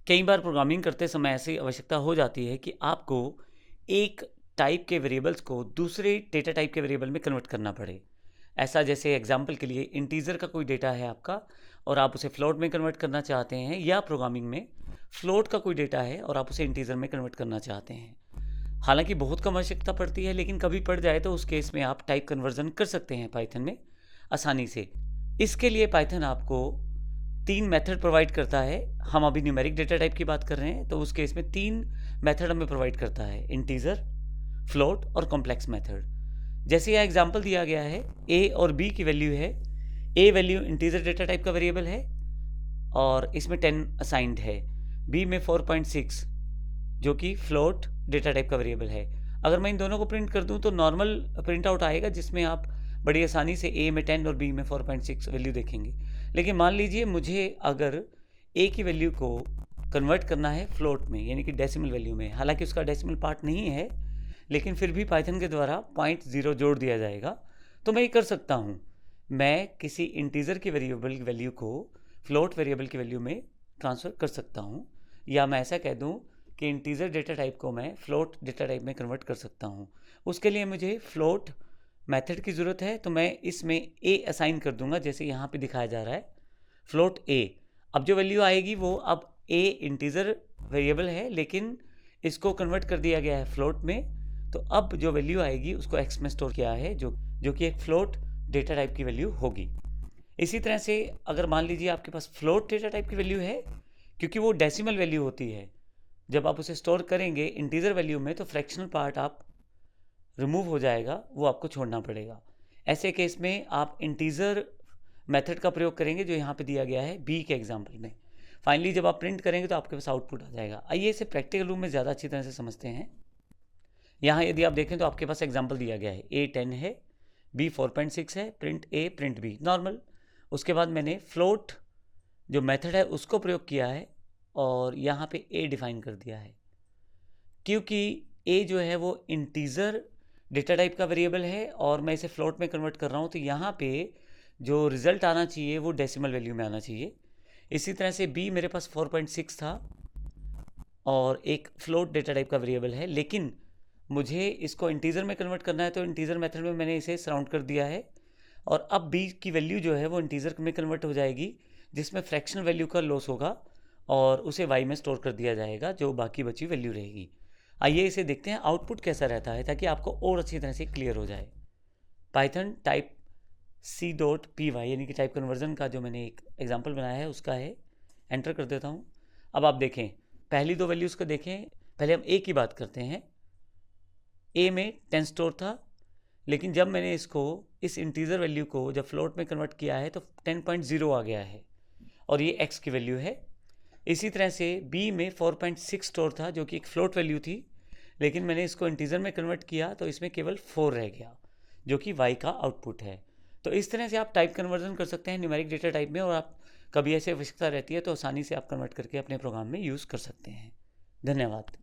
कई बार प्रोग्रामिंग करते समय ऐसी आवश्यकता हो जाती है कि आपको एक टाइप के वेरिएबल्स को दूसरे डेटा टाइप के वेरिएबल में कन्वर्ट करना पड़े। ऐसा जैसे एग्जांपल के लिए इंटीजर का कोई डेटा है आपका और आप उसे फ्लोट में कन्वर्ट करना चाहते हैं, या प्रोग्रामिंग में फ्लोट का कोई डेटा है और आप उसे इंटीजर में कन्वर्ट करना चाहते हैं। हालांकि बहुत कम आवश्यकता पड़ती है, लेकिन कभी पड़ जाए तो उस केस में आप टाइप कन्वर्जन कर सकते हैं पाइथन में आसानी से। इसके लिए पाइथन आपको 3 मेथड प्रोवाइड करता है। हम अभी न्यूमेरिक डेटा टाइप की बात कर रहे हैं, तो उस केस में 3 मेथड हमें प्रोवाइड करता है: इंटीजर, फ्लोट और कॉम्प्लेक्स मेथड। जैसे यह एग्जांपल दिया गया है, ए और बी की वैल्यू है। ए वैल्यू इंटीजर डेटा टाइप का वेरिएबल है और इसमें 10 असाइंड है। बी में 4.6 जो कि फ्लोट डेटा टाइप का वेरिएबल है। अगर मैं इन दोनों को प्रिंट कर दूं तो नॉर्मल प्रिंट आउट आएगा, जिसमें आप बड़ी आसानी से ए में 10 और बी में 4.6 वैल्यू देखेंगे। लेकिन मान लीजिए मुझे अगर ए की वैल्यू को कन्वर्ट करना है फ्लोट में, यानी कि डेसिमल वैल्यू में। हालांकि उसका डेसिमल पार्ट नहीं है, लेकिन फिर भी पाइथन के द्वारा 0.0 जोड़ दिया जाएगा। तो मैं ये कर सकता हूँ, मैं किसी इंटीजर की वेरिएबल की वैल्यू को फ्लोट वेरिएबल की वैल्यू में ट्रांसफ़र कर सकता हूँ, या मैं ऐसा कह दूँ कि इंटीजर डेटा टाइप को मैं फ्लोट डेटा टाइप में कन्वर्ट कर सकता हूँ। उसके लिए मुझे फ्लोट मेथड की ज़रूरत है, तो मैं इसमें ए असाइन कर दूंगा, जैसे यहाँ पे दिखाया जा रहा है फ्लोट ए। अब जो वैल्यू आएगी वो, अब ए इंटीजर वेरिएबल है लेकिन इसको कन्वर्ट कर दिया गया है फ्लोट में, तो अब जो वैल्यू आएगी उसको एक्स में स्टोर किया है, जो कि एक फ्लोट डेटा टाइप की वैल्यू होगी। इसी तरह से अगर मान लीजिए आपके पास फ्लोट डेटा टाइप की वैल्यू है, क्योंकि वो डेसिमल वैल्यू होती है, जब आप उसे स्टोर करेंगे इंटीजर वैल्यू में तो फ्रैक्शनल पार्ट आप रिमूव हो जाएगा, वो आपको छोड़ना पड़ेगा। ऐसे केस में आप इंटीजर मेथड का प्रयोग करेंगे, जो यहाँ पे दिया गया है बी के एग्जाम्पल में। फाइनली जब आप प्रिंट करेंगे तो आपके पास आउटपुट आ जाएगा। आइए इसे प्रैक्टिकल रूप में ज़्यादा अच्छी तरह से समझते हैं। यहाँ यदि आप देखें तो आपके पास एग्जाम्पल दिया गया है, ए 10 है, बी 4.6 है, प्रिंट ए प्रिंट बी नॉर्मल। उसके बाद मैंने फ्लोट जो मेथड है उसको प्रयोग किया है और यहाँ पे ए डिफाइन कर दिया है। क्योंकि ए जो है वो इंटीजर डेटा टाइप का वेरिएबल है और मैं इसे फ्लोट में कन्वर्ट कर रहा हूँ, तो यहाँ पे जो रिज़ल्ट आना चाहिए वो डेसिमल वैल्यू में आना चाहिए। इसी तरह से बी मेरे पास 4.6 था और एक फ्लोट डेटा टाइप का वेरिएबल है, लेकिन मुझे इसको इंटीजर में कन्वर्ट करना है, तो इंटीजर मेथड में मैंने इसे सराउंड कर दिया है। और अब बी की वैल्यू जो है वो इंटीजर में कन्वर्ट हो जाएगी, जिसमें फ्रैक्शनल वैल्यू का लॉस होगा और उसे वाई में स्टोर कर दिया जाएगा, जो बाकी बची वैल्यू रहेगी। आइए इसे देखते हैं आउटपुट कैसा रहता है, ताकि आपको और अच्छी तरह से क्लियर हो जाए। पाइथन टाइप c.py यानी कि टाइप कन्वर्जन का जो मैंने एक एग्जांपल बनाया है उसका है। एंटर कर देता हूँ। अब आप देखें, पहली दो वैल्यूज़ को देखें। पहले हम ए की बात करते हैं। ए में 10 स्टोर था, लेकिन जब मैंने इसको इस इंटीजर वैल्यू को जब फ्लोट में कन्वर्ट किया है तो 10.0 आ गया है और ये x की वैल्यू है। इसी तरह से b में 4.6 स्टोर था, जो कि एक फ्लोट वैल्यू थी, लेकिन मैंने इसको इंटीजर में कन्वर्ट किया तो इसमें केवल 4 रह गया, जो कि y का आउटपुट है। तो इस तरह से आप टाइप कन्वर्जन कर सकते हैं न्यूमेरिक डेटा टाइप में, और आप कभी ऐसे आवश्यकता रहती है तो आसानी से आप कन्वर्ट करके अपने प्रोग्राम में यूज़ कर सकते हैं। धन्यवाद।